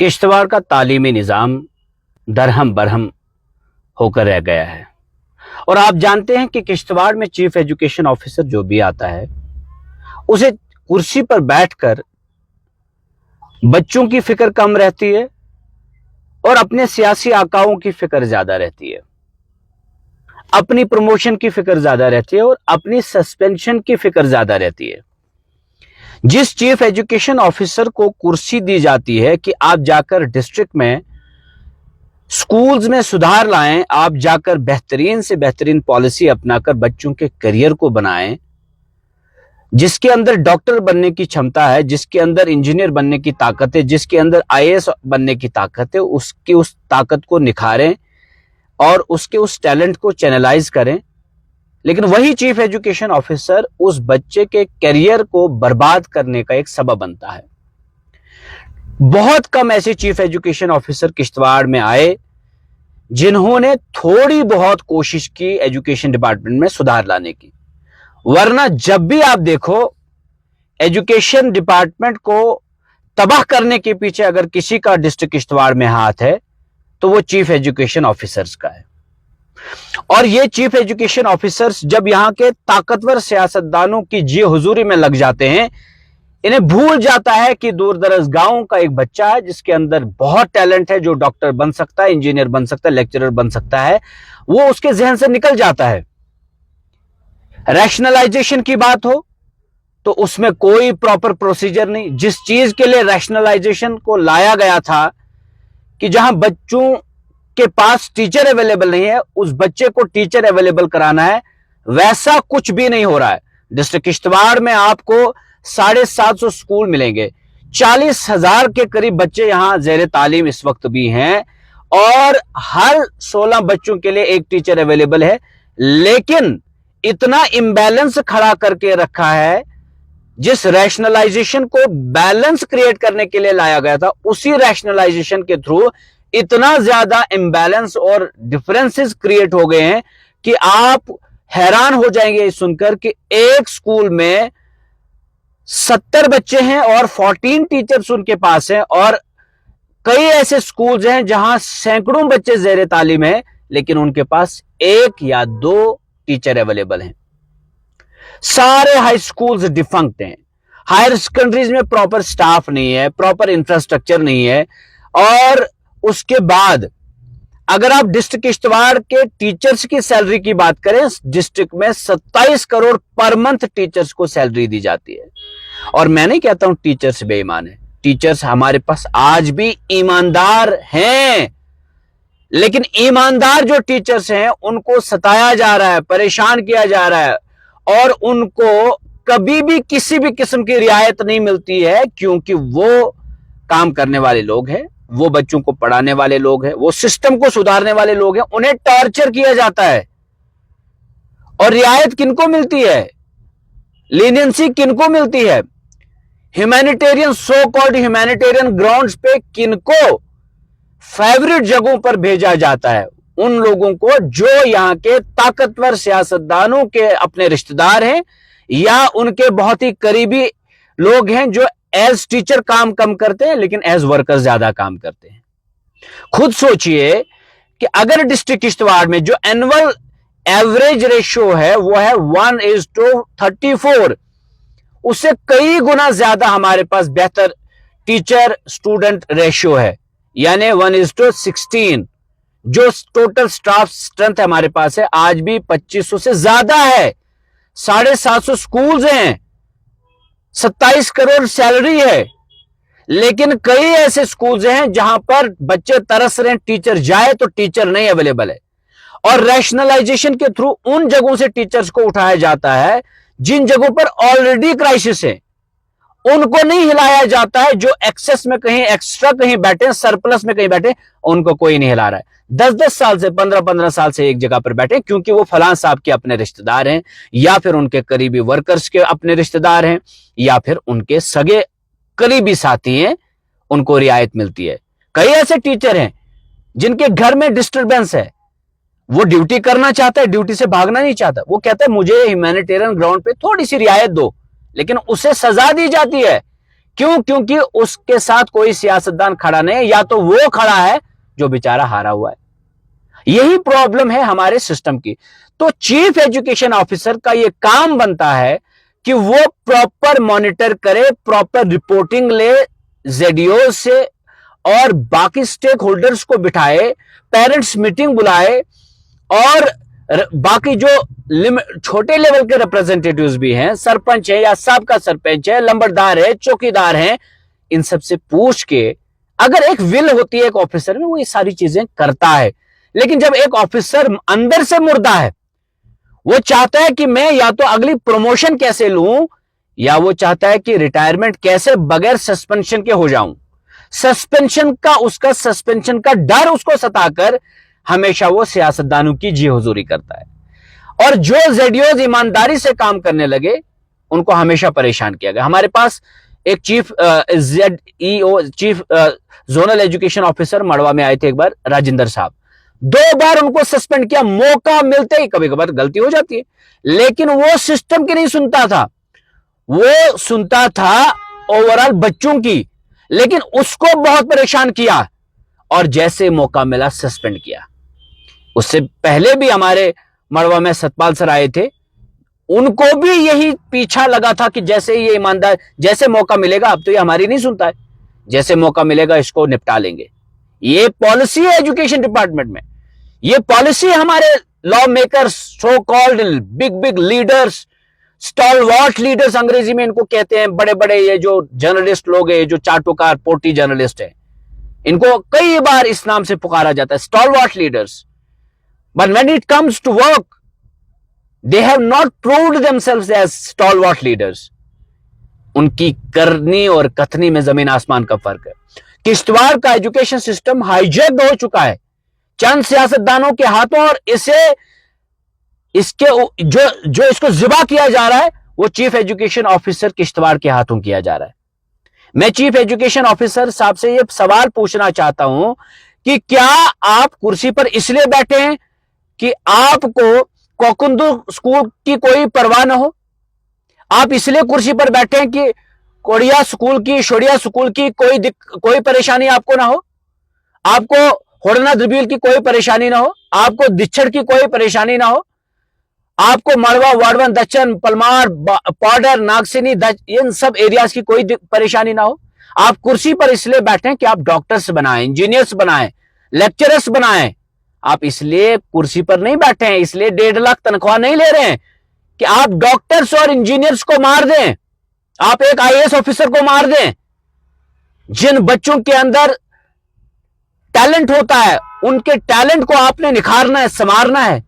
किश्तवाड़ का तालीमी निज़ाम दरहम बरहम होकर रह गया है। और आप जानते हैं कि किश्तवाड़ में चीफ एजुकेशन ऑफिसर जो भी आता है, उसे कुर्सी पर बैठकर बच्चों की फिक्र कम रहती है और अपने सियासी आकाओं की फिक्र ज्यादा रहती है, अपनी प्रमोशन की फिक्र ज्यादा रहती है और अपनी सस्पेंशन की फिक्र ज्यादा रहती है। जिस चीफ एजुकेशन ऑफिसर को कुर्सी दी जाती है कि आप जाकर डिस्ट्रिक्ट में स्कूल्स में सुधार लाएं, आप जाकर बेहतरीन से बेहतरीन पॉलिसी अपनाकर बच्चों के करियर को बनाएं, जिसके अंदर डॉक्टर बनने की क्षमता है, जिसके अंदर इंजीनियर बनने की ताकत है, जिसके अंदर आईएएस बनने की ताकत है, उसकी उस ताकत को निखारें और उसके उस टैलेंट को चैनलाइज करें। लेकिन वही चीफ एजुकेशन ऑफिसर उस बच्चे के करियर को बर्बाद करने का एक सबब बनता है। बहुत कम ऐसे चीफ एजुकेशन ऑफिसर किश्तवाड़ में आए जिन्होंने थोड़ी बहुत कोशिश की एजुकेशन डिपार्टमेंट में सुधार लाने की, वरना जब भी आप देखो एजुकेशन डिपार्टमेंट को तबाह करने के पीछे अगर किसी का डिस्ट्रिक्ट किश्तवाड़ में हाथ है तो वो चीफ एजुकेशन ऑफिसर्स का है। और ये चीफ एजुकेशन ऑफिसर्स जब यहां के ताकतवर सियासतदानों की जी हुजूरी में लग जाते हैं, इन्हें भूल जाता है कि दूर दराज गांव का एक बच्चा है जिसके अंदर बहुत टैलेंट है, जो डॉक्टर बन सकता है, इंजीनियर बन सकता है, लेक्चरर बन सकता है, वो उसके जहन से निकल जाता है। रैशनलाइजेशन की बात हो तो उसमें कोई प्रॉपर प्रोसीजर नहीं। जिस चीज के लिए रैशनलाइजेशन को लाया गया था कि जहां बच्चों के पास टीचर अवेलेबल नहीं है, उस बच्चे को टीचर अवेलेबल कराना है, वैसा कुछ भी नहीं हो रहा है। डिस्ट्रिक्ट किश्तवाड़ में आपको 750 स्कूल मिलेंगे, 40,000 के करीब बच्चे यहां जेर तालीम इस वक्त भी हैं और हर 16 बच्चों के लिए एक टीचर अवेलेबल है। लेकिन इतना इम्बैलेंस खड़ा करके रखा है, जिस रैशनलाइजेशन को बैलेंस क्रिएट करने के लिए लाया गया था, उसी रैशनलाइजेशन के थ्रू इतना ज्यादा इम्बैलेंस और डिफरेंसेस क्रिएट हो गए हैं कि आप हैरान हो जाएंगे सुनकर कि एक स्कूल में 70 बच्चे हैं और 14 टीचर्स उनके पास हैं, और कई ऐसे स्कूल्स हैं जहां सैकड़ों बच्चे जेर तालीम है लेकिन उनके पास एक या दो टीचर अवेलेबल हैं। सारे हाई स्कूल्स डिफंक्ट हैं, हायर सेकेंडरीज में प्रॉपर स्टाफ नहीं है, प्रॉपर इंफ्रास्ट्रक्चर नहीं है। और उसके बाद अगर आप डिस्ट्रिक्ट किश्तवाड़ के टीचर्स की सैलरी की बात करें, डिस्ट्रिक्ट में 27 करोड़ पर मंथ टीचर्स को सैलरी दी जाती है। और मैं नहीं कहता हूं टीचर्स बेईमान है, टीचर्स हमारे पास आज भी ईमानदार हैं, लेकिन ईमानदार जो टीचर्स हैं उनको सताया जा रहा है, परेशान किया जा रहा है और उनको कभी भी किसी भी किस्म की रियायत नहीं मिलती है, क्योंकि वो काम करने वाले लोग हैं, वो बच्चों को पढ़ाने वाले लोग हैं, वो सिस्टम को सुधारने वाले लोग हैं। उन्हें टॉर्चर किया जाता है और रियायत किनको मिलती है, लीनियंसी किनको मिलती है, humanitarian so called humanitarian grounds पे किनको फेवरेट जगहों पर भेजा जाता है, उन लोगों को जो यहां के ताकतवर सियासतदानों के अपने रिश्तेदार हैं या उनके बहुत ही करीबी लोग हैं, जो एज टीचर काम कम करते हैं लेकिन एज वर्कर ज्यादा काम करते हैं। खुद सोचिए कि अगर डिस्ट्रिक्ट किश्तवाड़ में जो एनुअल एवरेज रेशियो है वो है 1:34, उससे कई गुना ज्यादा हमारे पास बेहतर टीचर स्टूडेंट रेशियो है, यानी 1:16। जो टोटल स्टाफ स्ट्रेंथ हमारे पास है आज भी 2500 से ज्यादा है, 750 स्कूल्स हैं, 27 करोड़ सैलरी है, लेकिन कई ऐसे स्कूल्स हैं जहां पर बच्चे तरस रहे हैं, टीचर जाए तो टीचर नहीं अवेलेबल है। और रैशनलाइजेशन के थ्रू उन जगहों से टीचर्स को उठाया जाता है जिन जगहों पर ऑलरेडी क्राइसिस है, उनको नहीं हिलाया जाता है। जो एक्सेस में कहीं एक्स्ट्रा कहीं बैठे, सरप्लस में कहीं बैठे, उनको कोई नहीं हिला रहा है। 10-10 साल से 15-15 साल से एक जगह पर बैठे, क्योंकि वो फलां साहब के अपने रिश्तेदार हैं या फिर उनके करीबी वर्कर्स के अपने रिश्तेदार हैं या फिर उनके सगे करीबी साथी हैं, उनको रियायत मिलती है। कई ऐसे टीचर हैं जिनके घर में डिस्टरबेंस है, वो ड्यूटी करना चाहता है, ड्यूटी से भागना नहीं चाहता, वो कहता है मुझे ह्यूमैनिटेरियन ग्राउंड पे थोड़ी सी रियायत दो, लेकिन उसे सजा दी जाती है क्यों? क्योंकि उसके साथ कोई सियासतदान खड़ा नहीं है, या तो वो खड़ा है जो बेचारा हारा हुआ है। यही प्रॉब्लम है हमारे सिस्टम की। तो चीफ एजुकेशन ऑफिसर का यह काम बनता है कि वो प्रॉपर मॉनिटर करे, प्रॉपर रिपोर्टिंग ले जेडीओ से और बाकी स्टेक होल्डर्स को बिठाए, पेरेंट्स मीटिंग बुलाए, और बाकी जो छोटे लेवल के रिप्रेजेंटेटिव्स भी हैं, सरपंच है या साबका सरपंच है, लंबरदार है, चौकीदार हैं, इन सब से पूछ के, अगर एक विल होती है एक ऑफिसर में, वो ये सारी चीजें करता है। लेकिन जब एक ऑफिसर अंदर से मुर्दा है, वो चाहता है कि मैं या तो अगली प्रमोशन कैसे लूं, या वो चाहता है कि रिटायरमेंट कैसे बगैर सस्पेंशन के हो जाऊं। सस्पेंशन का डर उसको सताकर हमेशा वो सियासतदानों की जी हुजूरी करता है। और जो जेडीओज ईमानदारी से काम करने लगे, उनको हमेशा परेशान किया गया। हमारे पास एक चीफ जोनल एजुकेशन ऑफिसर मड़वा में आए थे एक बार, राजेंद्र साहब। 2 बार उनको सस्पेंड किया, मौका मिलते ही। कभी कभार गलती हो जाती है, लेकिन वो सिस्टम की नहीं सुनता था, वो सुनता था ओवरऑल बच्चों की। लेकिन उसको बहुत परेशान किया और जैसे मौका मिला सस्पेंड किया। उससे पहले भी हमारे मड़वा में सतपाल सर आए थे, उनको भी यही पीछा लगा था कि जैसे ये ईमानदार, जैसे मौका मिलेगा, अब तो ये हमारी नहीं सुनता है, जैसे मौका मिलेगा इसको निपटा लेंगे। ये पॉलिसी है एजुकेशन डिपार्टमेंट में, ये पॉलिसी हमारे law makers, so called big leaders, stalwart leaders अंग्रेजी में इनको कहते हैं, बड़े बड़े ये जो जर्नलिस्ट लोग हैं, जो चाटुकार पोटी जर्नलिस्ट हैं, इनको कई बार इस नाम से पुकारा जाता है, stalwart leaders. But when it comes to work, they have not proved themselves as stalwart leaders. उनकी करनी और कथनी में जमीन आसमान का फर्क है। किश्तवाड़ का एजुकेशन सिस्टम हाईजैक हो चुका है चंद सियासतदानों के हाथों, और इसके जो इसको जिबा किया जा रहा है, वो चीफ एजुकेशन ऑफिसर किश्तवाड़ के हाथों किया जा रहा है। मैं चीफ एजुकेशन ऑफिसर साहब से यह सवाल पूछना चाहता हूं कि क्या आप कुर्सी पर इसलिए बैठे हैं कि आपको कोकुंदू स्कूल की कोई परवाह न हो? आप इसलिए कुर्सी पर बैठे हैं कि कोड़िया स्कूल की, शोड़िया स्कूल की कोई परेशानी आपको ना हो? आपको होड़ना द्रिबिल की कोई परेशानी ना हो? आपको दिच्छड़ की कोई परेशानी ना हो? आपको मड़वा, वाड़वन, दच्चन, पलमार, पाउडर, नागसिनी, इन सब एरियाज की कोई परेशानी ना हो? आप कुर्सी पर इसलिए बैठे हैं कि आप डॉक्टर्स बनाएं, इंजीनियर्स बनाएं, लेक्चरर्स बनाएं। आप इसलिए कुर्सी पर नहीं बैठे हैं, इसलिए 1.5 लाख तनख्वाह नहीं ले रहे हैं कि आप डॉक्टर्स और इंजीनियर्स को मार दें, आप एक आईएएस ऑफिसर को मार दें। जिन बच्चों के अंदर टैलेंट होता है, उनके टैलेंट को आपने निखारना है, संवारना है।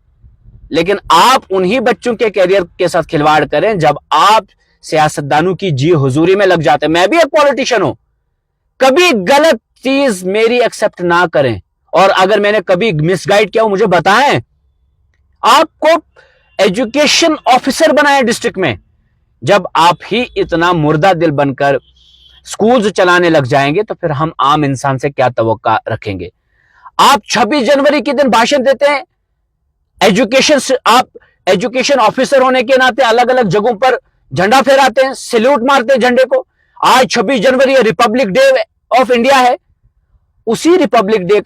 लेकिन आप उन्हीं बच्चों के कैरियर के साथ खिलवाड़ करें जब आप सियासतदानों की जी हुजूरी में लग जाते हैं। मैं भी एक पॉलिटिशियन हूं, कभी गलत चीज मेरी एक्सेप्ट ना करें, और अगर मैंने कभी मिसगाइड किया हो मुझे बताएं। आपको एजुकेशन ऑफिसर बनाए डिस्ट्रिक्ट में, जब आप ही इतना मुर्दा दिल बनकर स्कूल्स चलाने लग जाएंगे तो फिर हम आम इंसान से क्या तवक्का रखेंगे? आप 26 जनवरी के दिन भाषण देते हैं, आप एजुकेशन ऑफिसर होने के नाते अलग अलग जगहों पर झंडा फहराते हैं, सैल्यूट मारते हैं झंडे को। आज 26 जनवरी रिपब्लिक डे ऑफ इंडिया है। उसी रिपब्लिक डे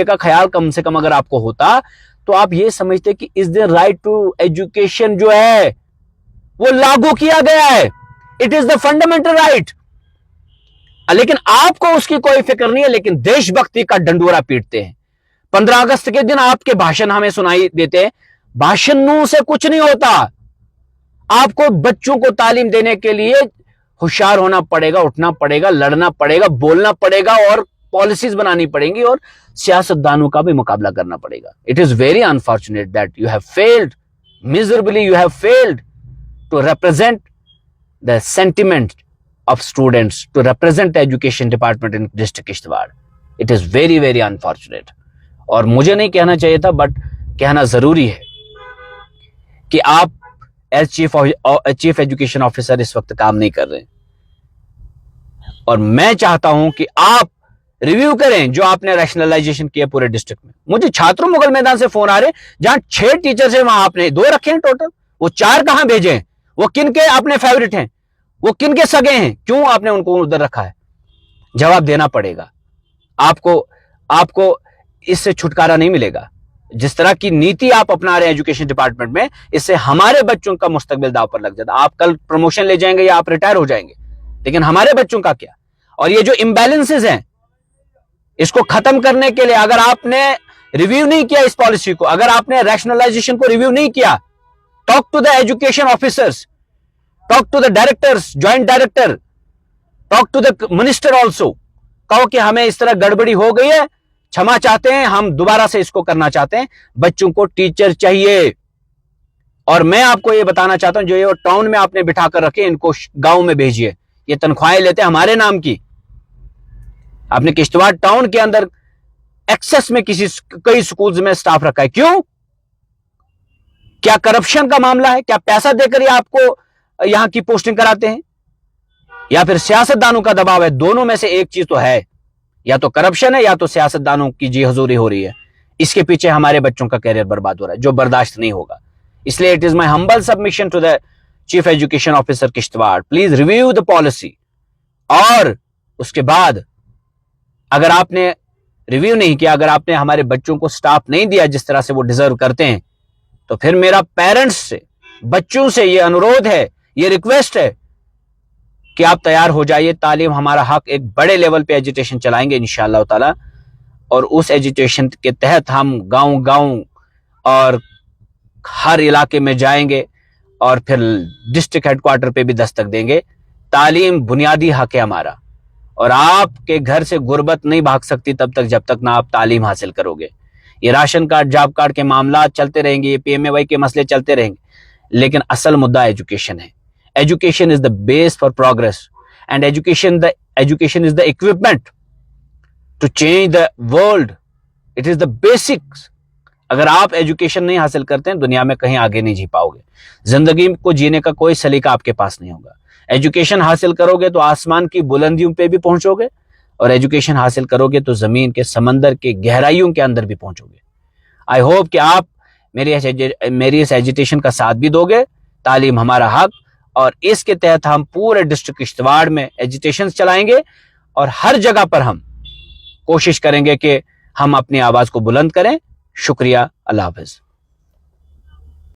का ख्याल कम से कम अगर आपको होता तो आप ये समझते कि इस दिन राइट टू एजुकेशन जो है वो लागू किया गया है, it is the fundamental right. लेकिन आपको उसकी कोई फिक्र नहीं है, लेकिन देशभक्ति का डंडोरा पीटते हैं। 15 अगस्त के दिन आपके भाषण हमें सुनाई देते हैं, भाषणों से कुछ नहीं होता। आपको बच्चों को तालीम देने के लिए होशियार होना पड़ेगा, उठना पड़ेगा, लड़ना पड़ेगा, बोलना पड़ेगा, और पॉलिसीज बनानी पड़ेंगी, और सियासतदानों का भी मुकाबला करना पड़ेगा। It is very unfortunate that you have failed miserably, you have failed to represent the sentiment of students, to represent the education department in district Kishtwar. It is very very unfortunate. और मुझे नहीं कहना चाहिए था, बट कहना जरूरी है कि आप एज चीफ एजुकेशन ऑफिसर इस वक्त काम नहीं कर रहे हैं, और मैं चाहता हूं कि आप रिव्यू करें जो आपने रैशनलाइजेशन किया पूरे डिस्ट्रिक्ट में। मुझे छात्रों मुगल मैदान से फोन आ रहे, जहां 6 टीचर्स हैं वहां आपने 2 रखे हैं टोटल, वो 4 कहां भेजे हैं? वो किन के अपने फेवरेट हैं? वो किनके सगे हैं, क्यों आपने उनको उधर रखा है? जवाब देना पड़ेगा आपको इससे छुटकारा नहीं मिलेगा। जिस तरह की नीति आप अपना रहे हैं एजुकेशन डिपार्टमेंट में, इससे हमारे बच्चों का मुस्तकबिल दांव पर लग जाता। आप कल प्रमोशन ले जाएंगे या आप रिटायर हो जाएंगे, लेकिन हमारे बच्चों का क्या? और ये जो इंबैलेंसेस हैं, इसको खत्म करने के लिए अगर आपने रिव्यू नहीं किया इस पॉलिसी को, अगर आपने रैशनलाइजेशन को रिव्यू नहीं किया, talk to the education officers, talk to the directors, joint director, talk to the minister also. कहो कि हमें इस तरह गड़बड़ी हो गई है, क्षमा चाहते हैं, हम दोबारा से इसको करना चाहते हैं। बच्चों को टीचर चाहिए। और मैं आपको यह बताना चाहता हूं, जो ये टाउन में आपने बिठाकर रखे, इनको गांव में भेजिए। ये तनख्वाहें लेते हैं हमारे नाम की। आपने किश्तवाड़ टाउन के अंदर एक्सेस में कई स्कूल्स में स्टाफ रखा है, क्यों? क्या करप्शन का मामला है? क्या पैसा देकर ये आपको यहां की पोस्टिंग कराते हैं, या फिर सियासतदानों का दबाव है? दोनों में से एक चीज तो है, या तो करप्शन है या तो सियासतदानों की जी हजूरी हो रही है। इसके पीछे हमारे बच्चों का कैरियर बर्बाद हो रहा है, जो बर्दाश्त नहीं होगा। इसलिए it is my humble submission to the chief education officer Kishtwar, please review the policy. और उसके बाद अगर आपने रिव्यू नहीं किया, अगर आपने हमारे बच्चों को स्टाफ नहीं दिया जिस तरह से वो डिजर्व करते हैं, तो फिर मेरा पेरेंट्स से, बच्चों से ये अनुरोध है, ये रिक्वेस्ट है कि आप तैयार हो जाइए। तालीम हमारा हक, एक बड़े लेवल पे एजुटेशन चलाएंगे इंशाअल्लाह ताला, और उस एजुटेशन के तहत हम गांव-गांव और हर इलाके में जाएंगे और फिर डिस्ट्रिक्ट हेडक्वार्टर पे भी दस्तक देंगे। तालीम बुनियादी हक है हमारा, और आपके घर से गुर्बत नहीं भाग सकती तब तक जब तक ना आप तालीम हासिल करोगे। ये राशन कार्ड, जॉब कार्ड के मामला चलते रहेंगे, ये पीएमएवाई के मसले चलते रहेंगे, लेकिन असल मुद्दा एजुकेशन है। Education is the base for progress, and education is the equipment to change the world. It is the basics. अगर आप एजुकेशन नहीं हासिल करते हैं, दुनिया में कहीं आगे नहीं जी पाओगे। जिंदगी को जीने का कोई सलीका आपके पास नहीं होगा। एजुकेशन हासिल करोगे तो आसमान की बुलंदियों पे भी पहुंचोगे, और एजुकेशन हासिल करोगे तो जमीन के समंदर के गहराइयों के अंदर भी पहुंचोगे। आई होप कि आप मेरी इस एजुटेशन का साथ भी दोगे। तालीम हमारा हक, और इसके तहत हम पूरे डिस्ट्रिक्ट किश्तवाड़ में एजुटेशन चलाएंगे, और हर जगह पर हम कोशिश करेंगे कि हम अपनी आवाज को बुलंद करें। शुक्रिया। अल्लाह हाफिज।